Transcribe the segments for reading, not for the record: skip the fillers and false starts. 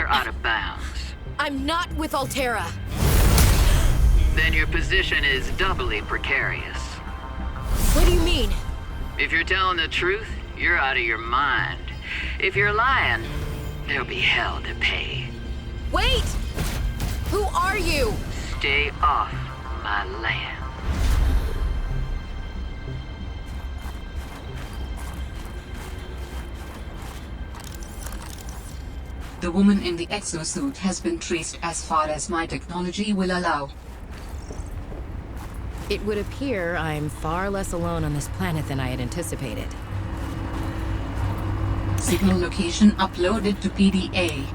you're out of bounds. I'm not with Altera. Then your position is doubly precarious. What do you mean? If you're telling the truth, you're out of your mind. If you're lying, there'll be hell to pay. Wait! Who are you? Stay off my land. The woman in the exosuit has been traced as far as my technology will allow. It would appear I'm far less alone on this planet than I had anticipated. Signal location uploaded to PDA.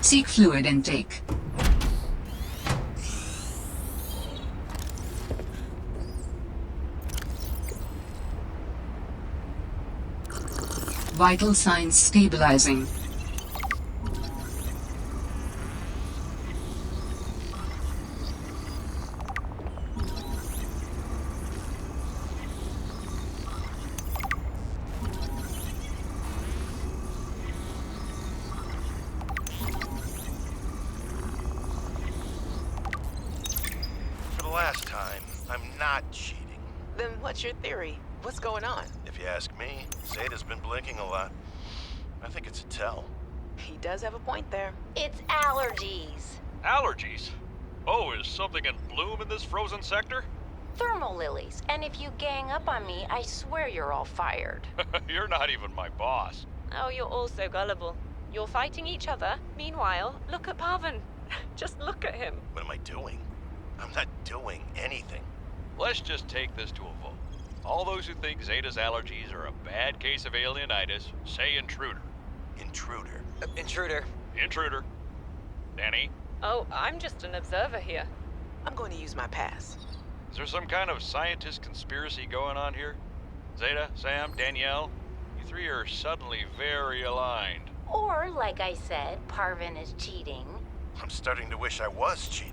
Seek fluid intake. Vital signs stabilizing. Last time, I'm not cheating. Then what's your theory? What's going on? If you ask me, Zeta's been blinking a lot. I think it's a tell. He does have a point there. It's allergies. Allergies? Oh, is something in bloom in this frozen sector? Thermal lilies. And if you gang up on me, I swear you're all fired. You're not even my boss. Oh, you're all so gullible. You're fighting each other. Meanwhile, look at Parvin. Just look at him. What am I doing? I'm not doing anything. Let's just take this to a vote. All those who think Zeta's allergies are a bad case of alienitis, say intruder. Intruder. Intruder. Intruder. Danny? Oh, I'm just an observer here. I'm going to use my pass. Is there some kind of scientist conspiracy going on here? Zeta, Sam, Danielle? You three are suddenly very aligned. Or, like I said, Parvin is cheating. I'm starting to wish I was cheating.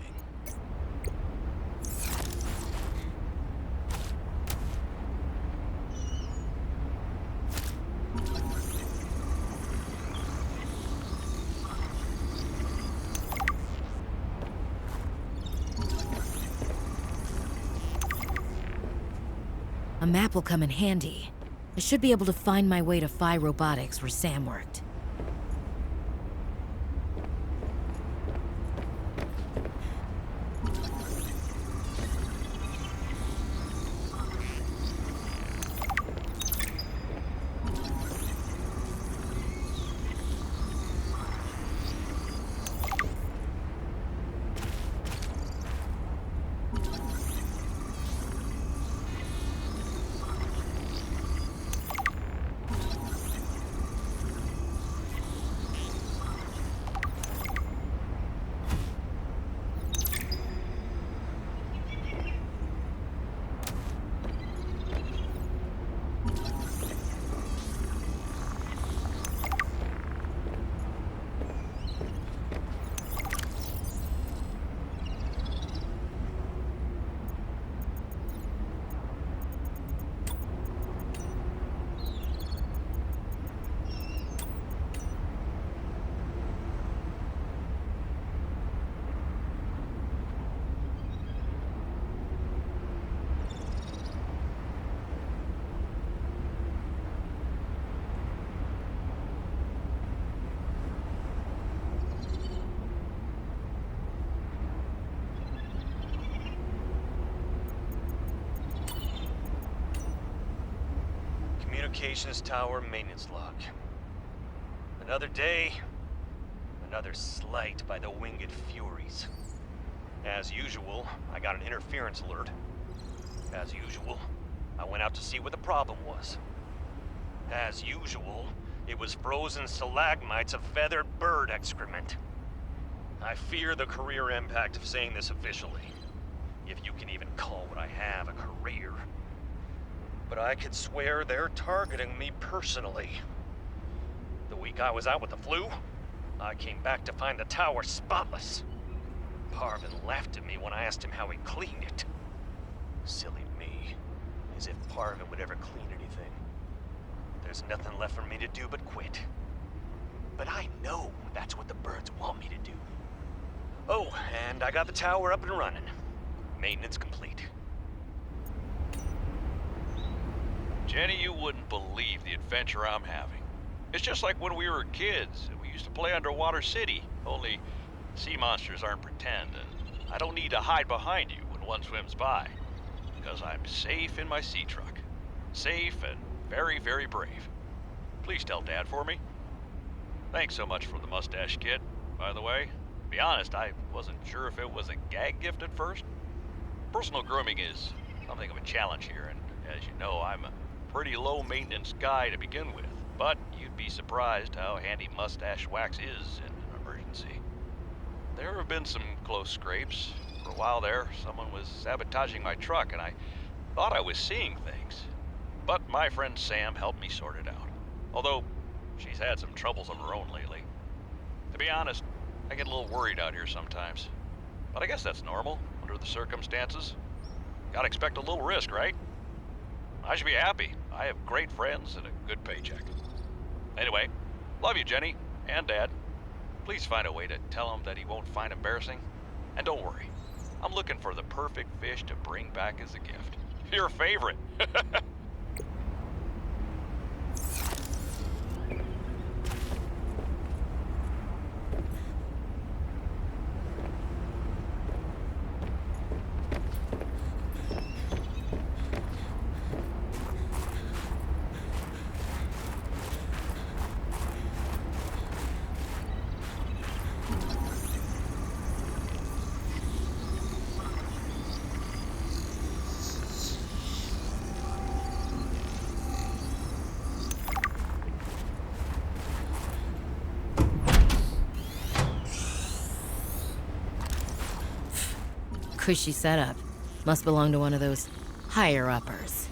A map will come in handy. I should be able to find my way to Phi Robotics where Sam worked. Communications tower maintenance log. Another day, another slight by the winged furies. As usual, I got an interference alert. As usual, I went out to see what the problem was. As usual, it was frozen stalagmites of feathered bird excrement. I fear the career impact of saying this officially, if you can even call what I have a career. But I could swear they're targeting me personally. The week I was out with the flu, I came back to find the tower spotless. Parvin laughed at me when I asked him how he cleaned it. Silly me, as if Parvin would ever clean anything. There's nothing left for me to do but quit. But I know that's what the birds want me to do. Oh, and I got the tower up and running. Maintenance complete. Jenny, you wouldn't believe the adventure I'm having. It's just like when we were kids and we used to play Underwater City, only sea monsters aren't pretend, and I don't need to hide behind you when one swims by, because I'm safe in my sea truck. Safe and very, very brave. Please tell Dad for me. Thanks so much for the mustache kit, by the way. To be honest, I wasn't sure if it was a gag gift at first. Personal grooming is something of a challenge here, and as you know, I'm a pretty low maintenance guy to begin with, but you'd be surprised how handy mustache wax is in an emergency. There have been some close scrapes. For a while there, someone was sabotaging my truck, and I thought I was seeing things. But my friend Sam helped me sort it out, although she's had some troubles of her own lately. To be honest, I get a little worried out here sometimes, but I guess that's normal under the circumstances. Gotta expect a little risk, right? I should be happy. I have great friends and a good paycheck. Anyway, love you, Jenny, and Dad. Please find a way to tell him that he won't find embarrassing. And don't worry, I'm looking for the perfect fish to bring back as a gift. Your favorite. Cushy setup. Must belong to one of those higher-uppers.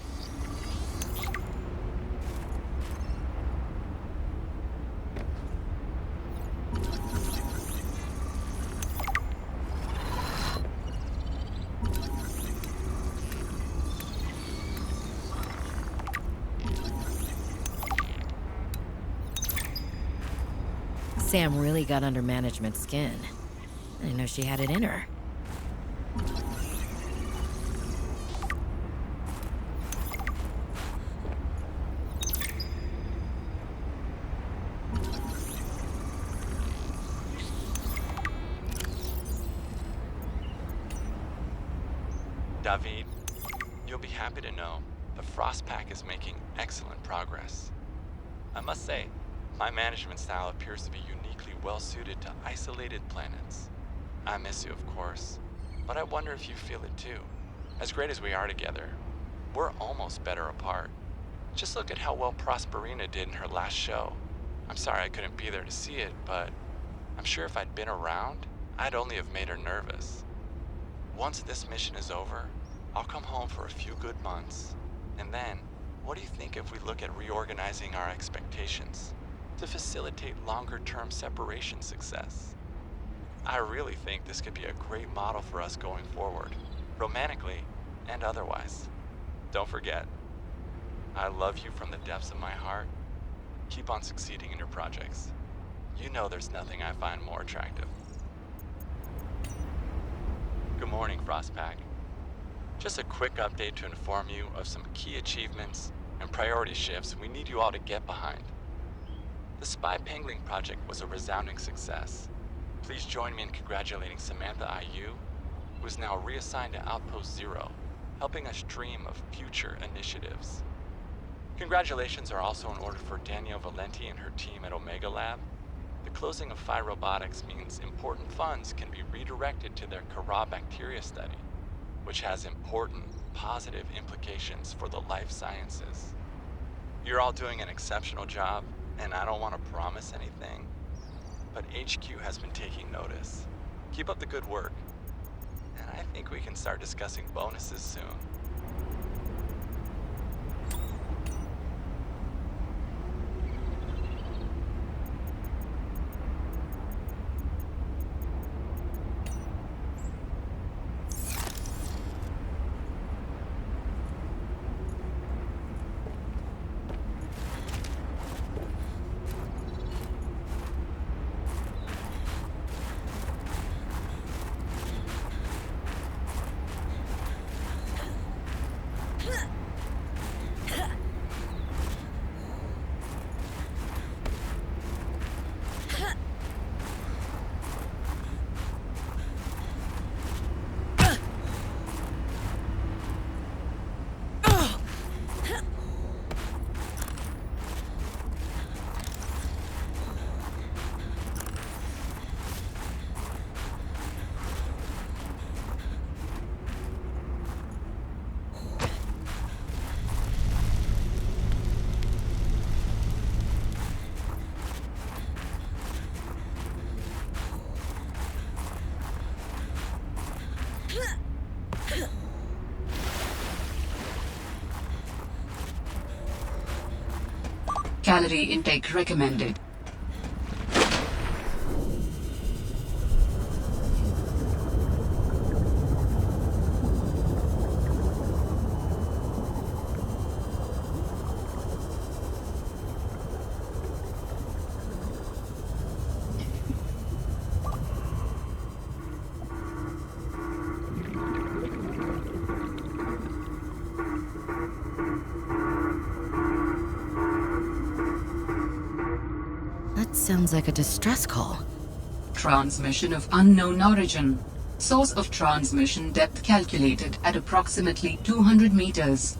Sam really got under management's skin. I didn't know she had it in her. David, you'll be happy to know the Frost Pack is making excellent progress. I must say, my management style appears to be uniquely well-suited to isolated planets. I miss you, of course, but I wonder if you feel it too. As great as we are together, we're almost better apart. Just look at how well Prosperina did in her last show. I'm sorry I couldn't be there to see it, but I'm sure if I'd been around, I'd only have made her nervous. Once this mission is over, I'll come home for a few good months. And then, what do you think if we look at reorganizing our expectations to facilitate longer-term separation success? I really think this could be a great model for us going forward, romantically and otherwise. Don't forget, I love you from the depths of my heart. Keep on succeeding in your projects. You know there's nothing I find more attractive. Good morning, Frostpack. Just a quick update to inform you of some key achievements and priority shifts we need you all to get behind. The Spy Pangling project was a resounding success. Please join me in congratulating Samantha IU, who is now reassigned to Outpost Zero, helping us dream of future initiatives. Congratulations are also in order for Danielle Valenti and her team at Omega Lab. The closing of Phi Robotics means important funds can be redirected to their Kara bacteria study, which has important positive implications for the life sciences. You're all doing an exceptional job, and I don't want to promise anything, but HQ has been taking notice. Keep up the good work, and I think we can start discussing bonuses soon. Calorie intake recommended. That sounds like a distress call. Transmission of unknown origin. Source of transmission depth calculated at approximately 200 meters.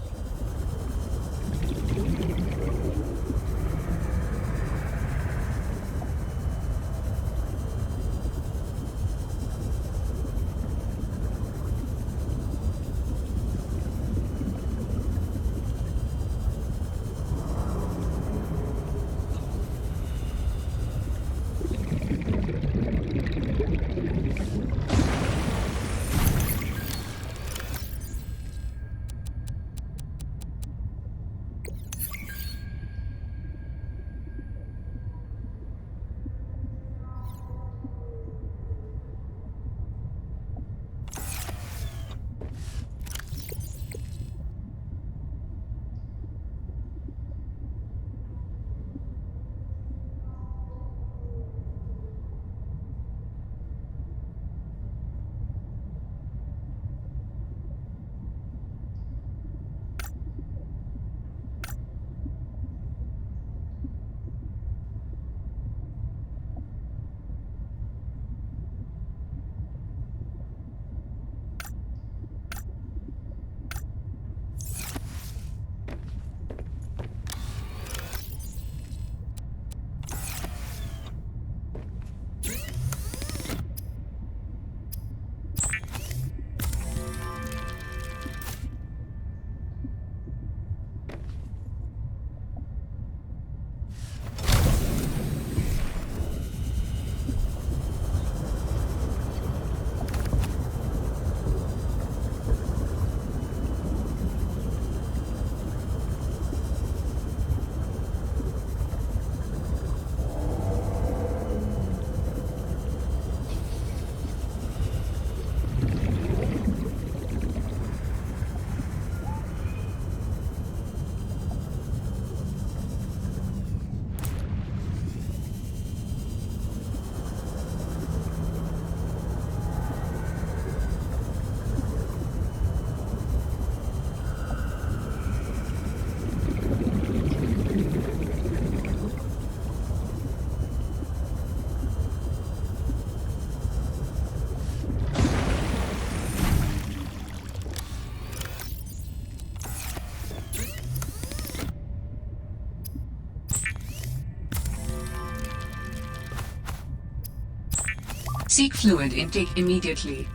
Seek fluid intake immediately.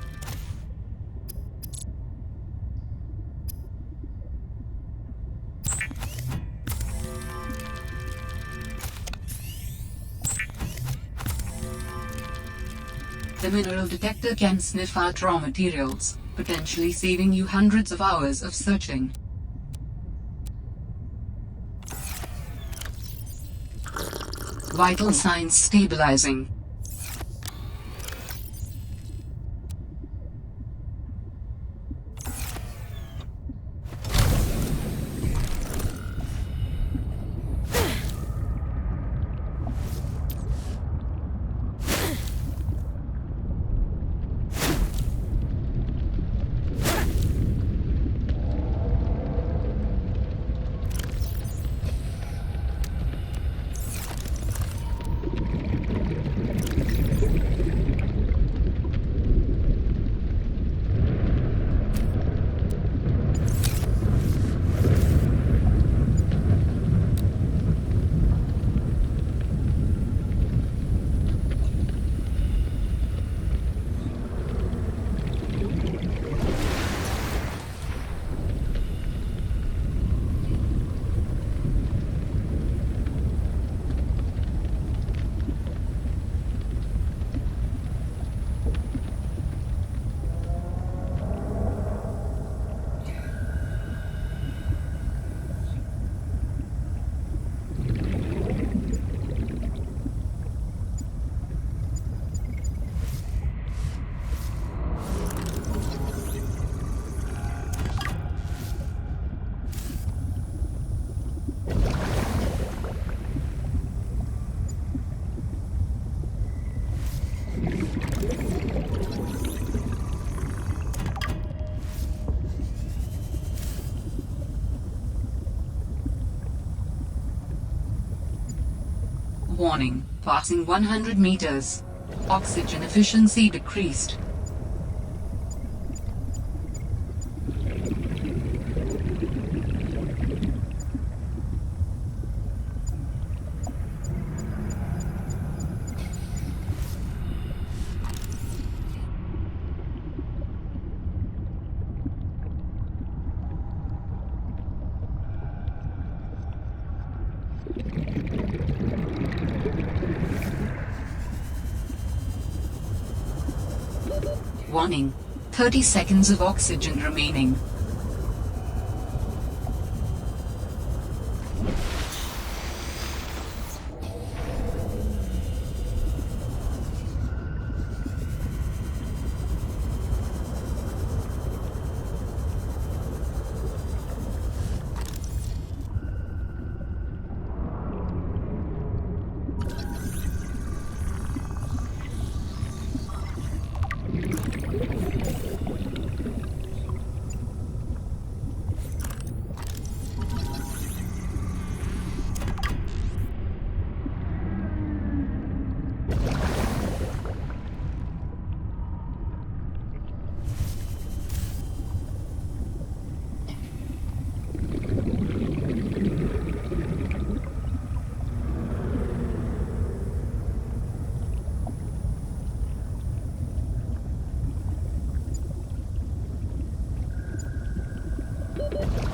The mineral detector can sniff out raw materials, potentially saving you hundreds of hours of searching. Vital signs stabilizing. Warning, passing 100 meters. Oxygen efficiency decreased. Warning, 30 seconds of oxygen remaining.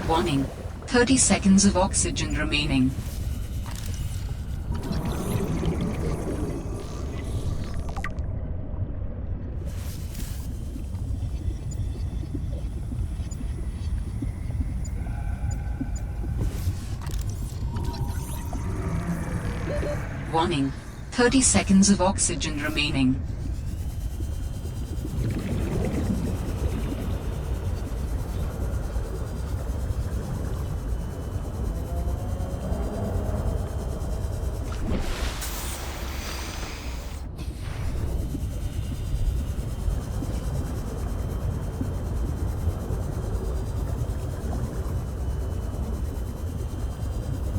Warning, 30 seconds of oxygen remaining. Warning, 30 seconds of oxygen remaining.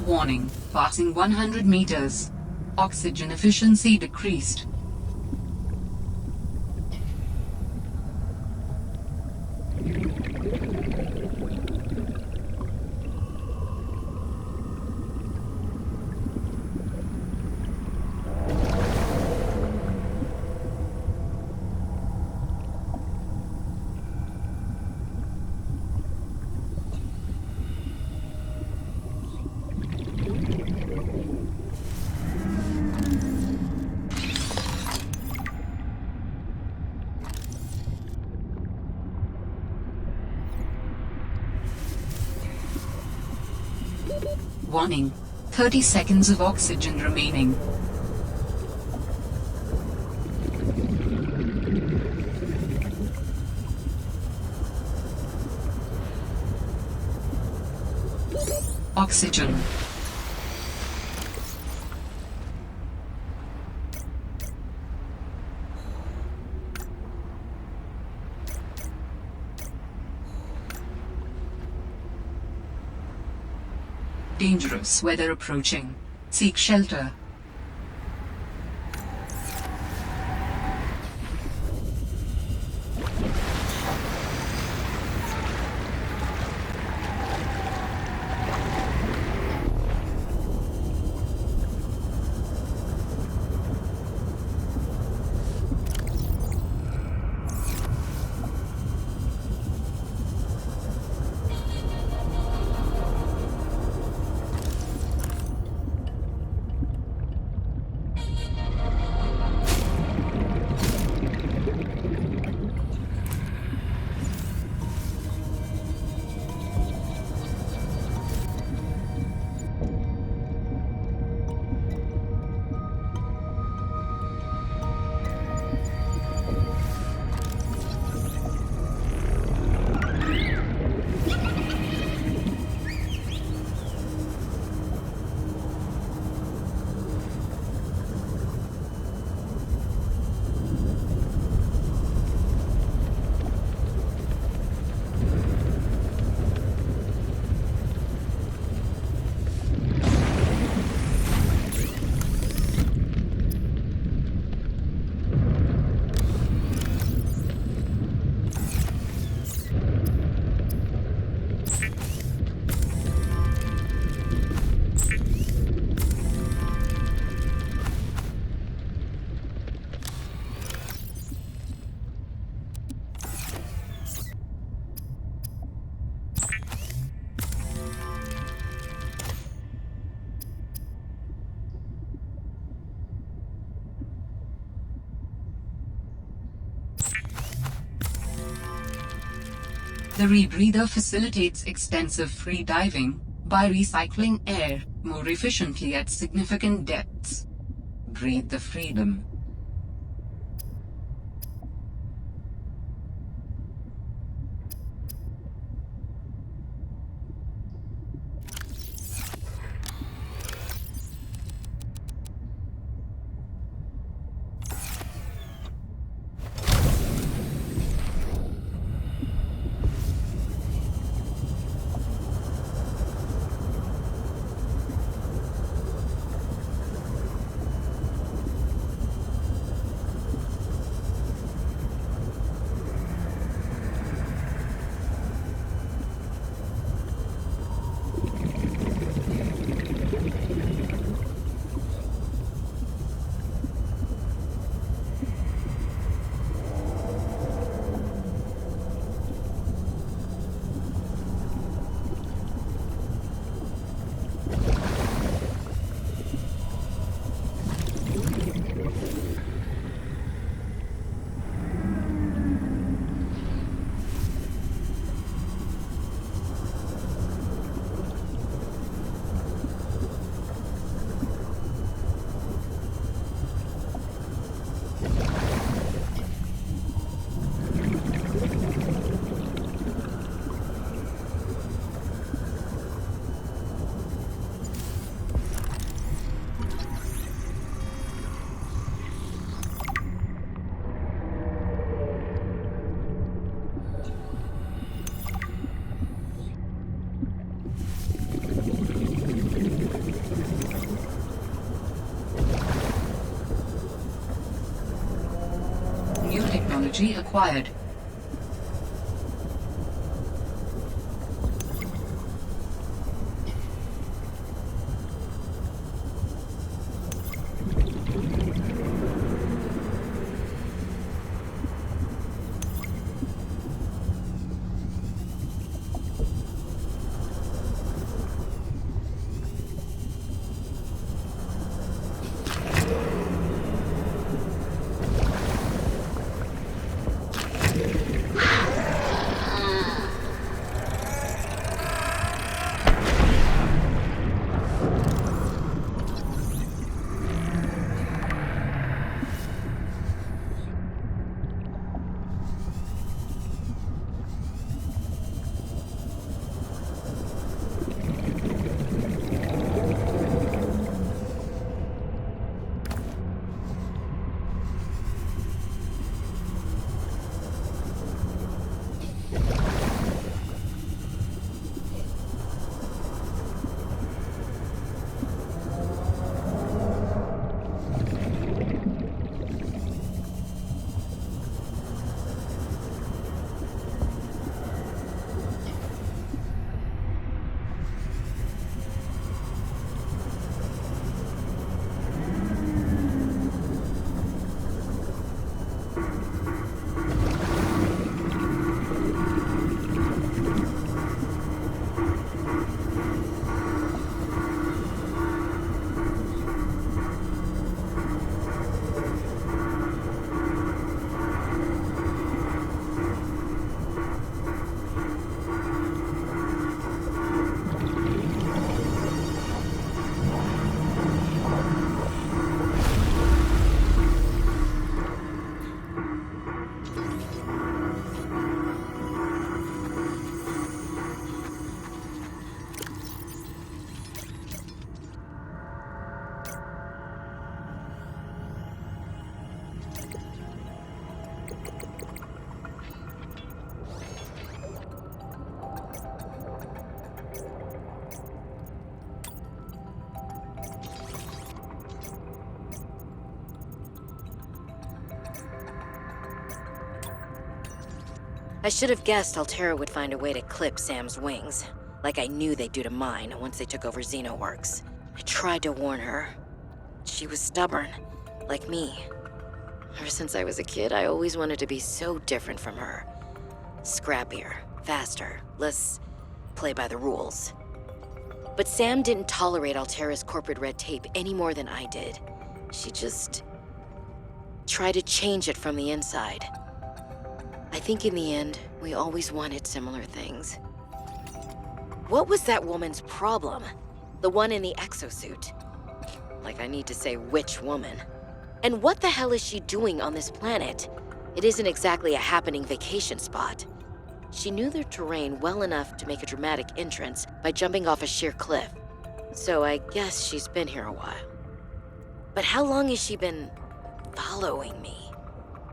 Warning, passing 100 meters. Oxygen efficiency decreased. Warning. 30 seconds of oxygen remaining. Oxygen. Dangerous weather approaching. Seek shelter. The rebreather facilitates extensive free diving by recycling air more efficiently at significant depths. Breathe the freedom. New technology acquired. I should have guessed Altera would find a way to clip Sam's wings, like I knew they'd do to mine once they took over Xenoworks. I tried to warn her. She was stubborn, like me. Ever since I was a kid, I always wanted to be so different from her. Scrappier, faster, less play by the rules. But Sam didn't tolerate Altera's corporate red tape any more than I did. She just tried to change it from the inside. I think in the end, we always wanted similar things. What was that woman's problem? The one in the exosuit. Like I need to say which woman. And what the hell is she doing on this planet? It isn't exactly a happening vacation spot. She knew their terrain well enough to make a dramatic entrance by jumping off a sheer cliff. So I guess she's been here a while. But how long has she been following me?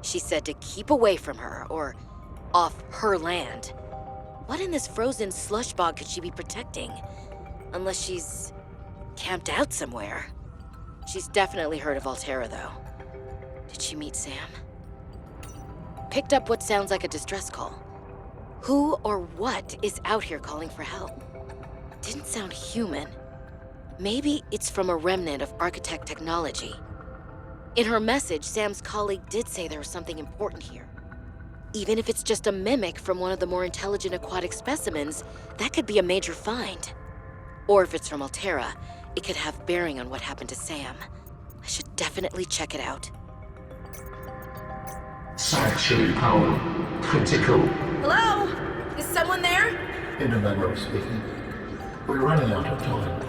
She said to keep away from her, or off her land. What in this frozen slush bog could she be protecting? Unless she's camped out somewhere. She's definitely heard of Altera, though. Did she meet Sam? Picked up what sounds like a distress call. Who or what is out here calling for help? Didn't sound human. Maybe it's from a remnant of architect technology. In her message, Sam's colleague did say there was something important here. Even if it's just a mimic from one of the more intelligent aquatic specimens, that could be a major find. Or if it's from Altera, it could have bearing on what happened to Sam. I should definitely check it out. Sanctuary power critical. Hello? Is someone there? Intermember speaking. We're running out of time.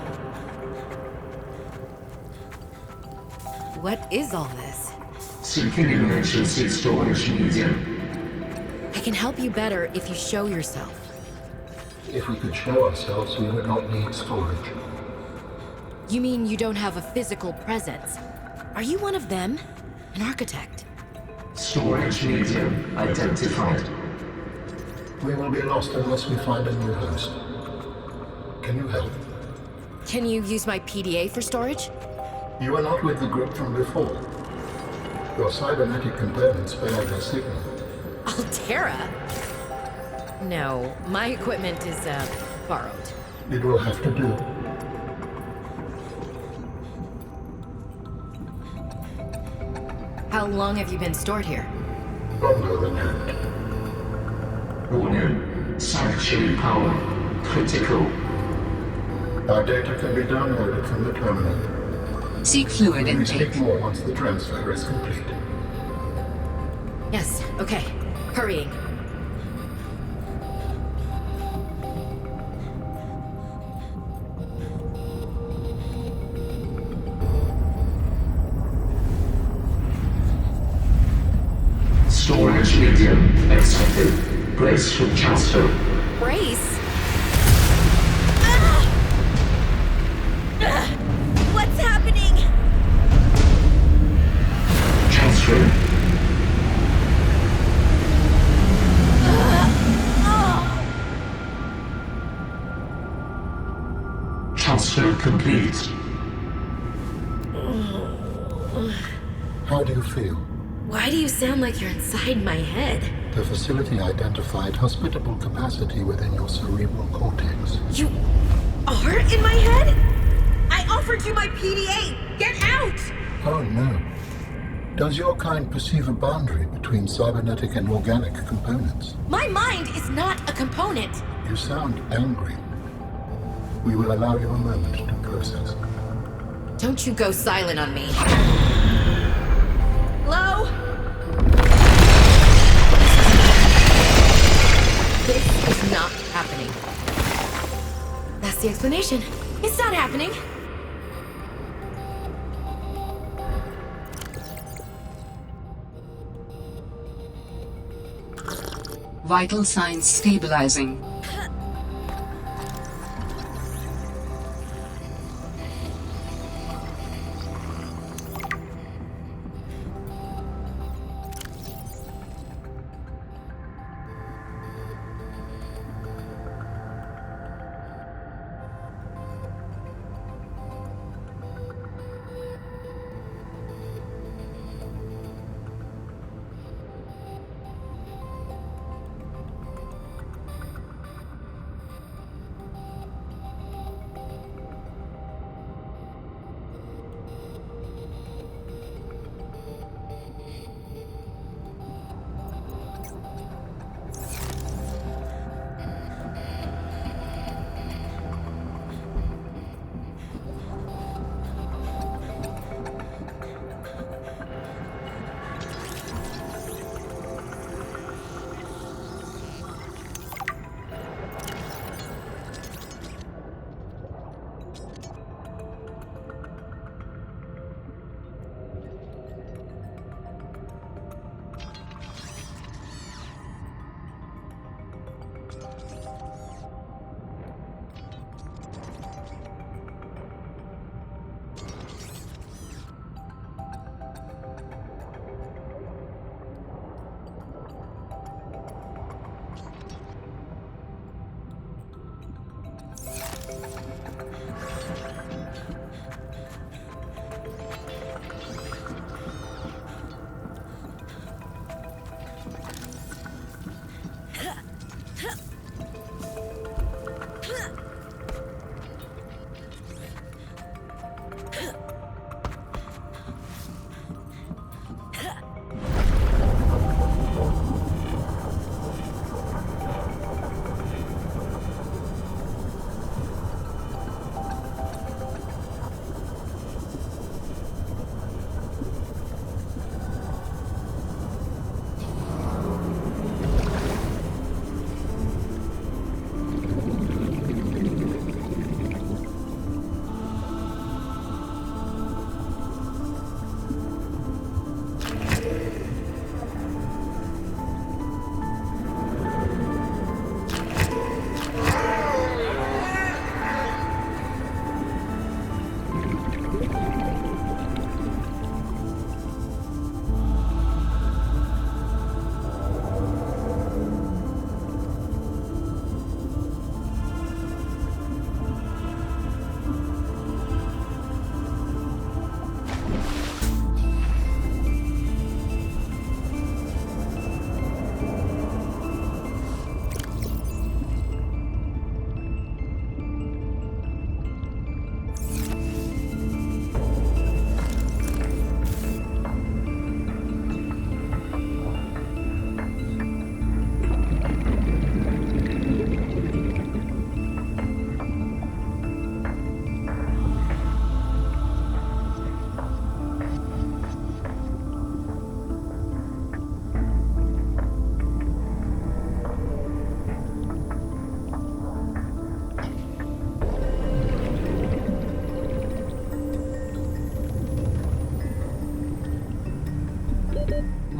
What is all this? Seeking emergency storage medium. I can help you better if you show yourself. If we could show ourselves, we would not need storage. You mean you don't have a physical presence? Are you one of them? An architect? Storage medium identified. We will be lost unless we find a new host. Can you help? Can you use my PDA for storage? You are not with the group from before. Your cybernetic components failed their signal. Altera? No, my equipment is, borrowed. It will have to do. How long have you been stored here? Longer than that. Warning. Sanctuary power critical. Our data can be downloaded from the terminal. Seek fluid Please intake. take more once the transfer is complete. Yes, okay. Hurrying. Storage medium accepted. Brace for transfer. Brace? What's happening? Transferring. Transfer complete. How do you feel? Why do you sound like you're inside my head? The facility identified hospitable capacity within your cerebral cortex. You are in my head? I offered you my PDA! Get out! Oh no. Does your kind perceive a boundary between cybernetic and organic components? My mind is not a component! You sound angry. We will allow you a moment to process. Don't you go silent on me. Hello? This is not happening. That's the explanation. It's not happening. Vital signs stabilizing.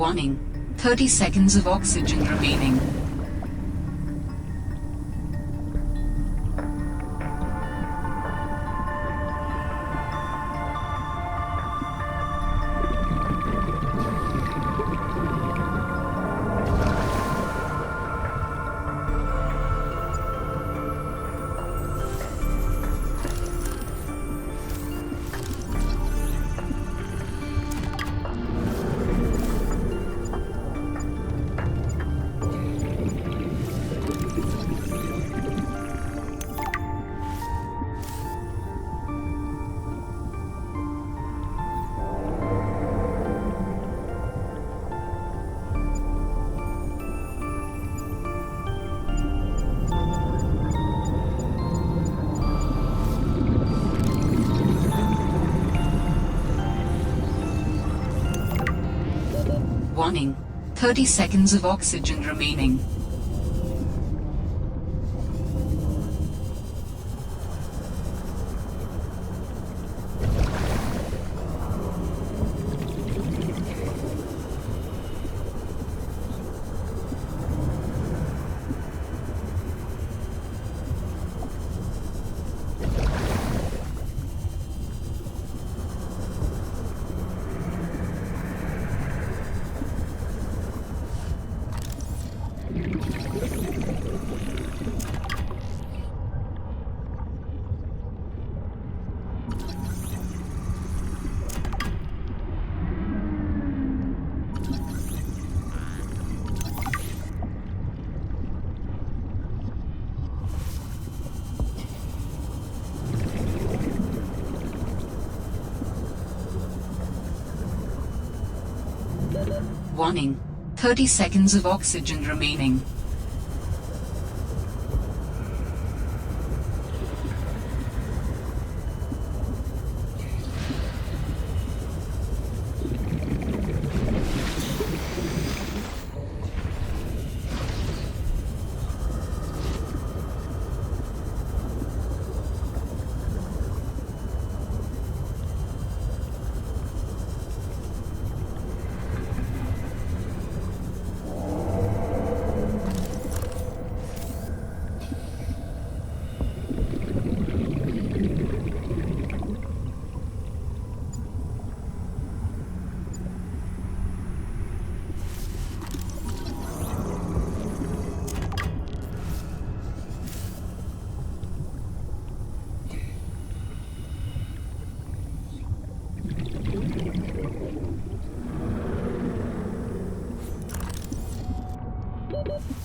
Warning. 30 seconds of oxygen remaining. Warning. 30 seconds of oxygen remaining. Warning. 30 seconds of oxygen remaining.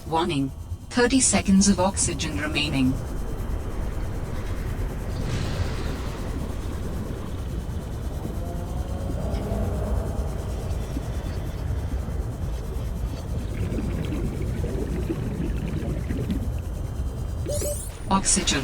Warning. 30 seconds of oxygen remaining. Oxygen.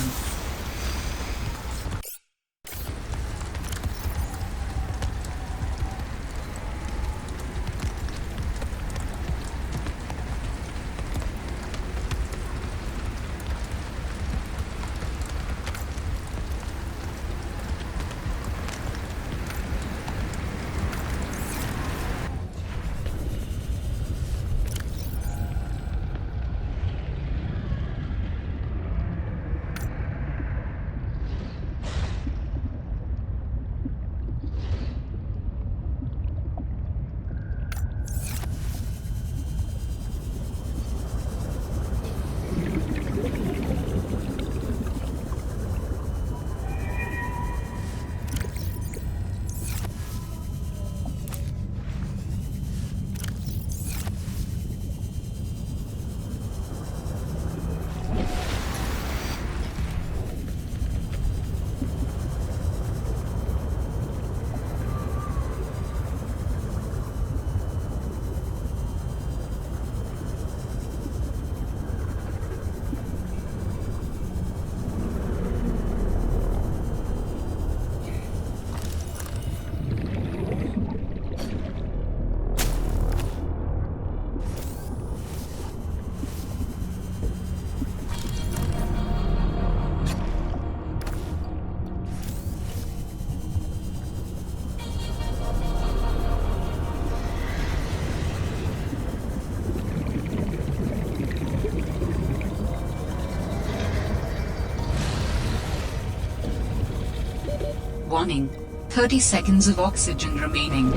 Warning. 30 seconds of oxygen remaining.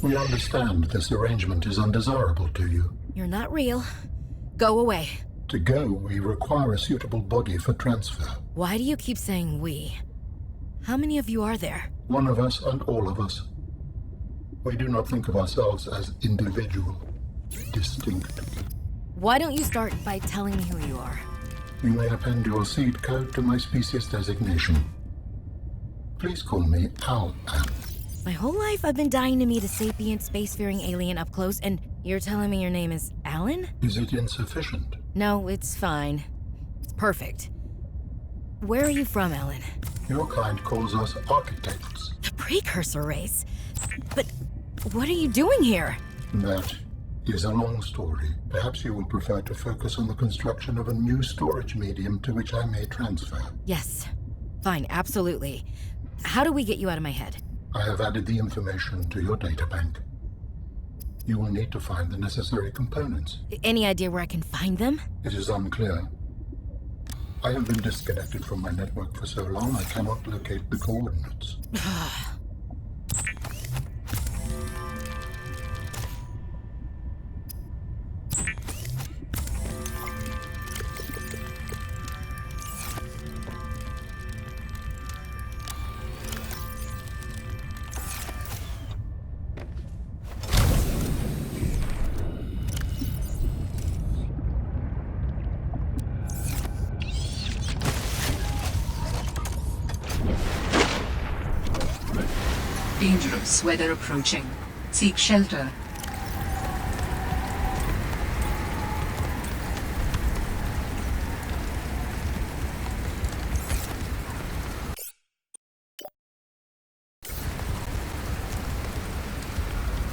We understand this arrangement is undesirable to you. You're not real. Go away. To go, we require a suitable body for transfer. Why do you keep saying we? How many of you are there? One of us and all of us. We do not think of ourselves as individual, distinct. Why don't you start by telling me who you are? You may append your seed code to my species designation. Please call me Al. My whole life I've been dying to meet a sapient spacefaring alien up close, and you're telling me your name is Alan? Is it insufficient? No, it's fine. It's perfect. Where are you from, Alan? Your kind calls us architects. The precursor race? But what are you doing here? That is a long story. Perhaps you would prefer to focus on the construction of a new storage medium to which I may transfer. Yes. Fine, absolutely. How do we get you out of my head? I have added the information to your databank. You will need to find the necessary components. Any idea where I can find them? It is unclear. I have been disconnected from my network for so long I cannot locate the coordinates. Dangerous weather approaching. Seek shelter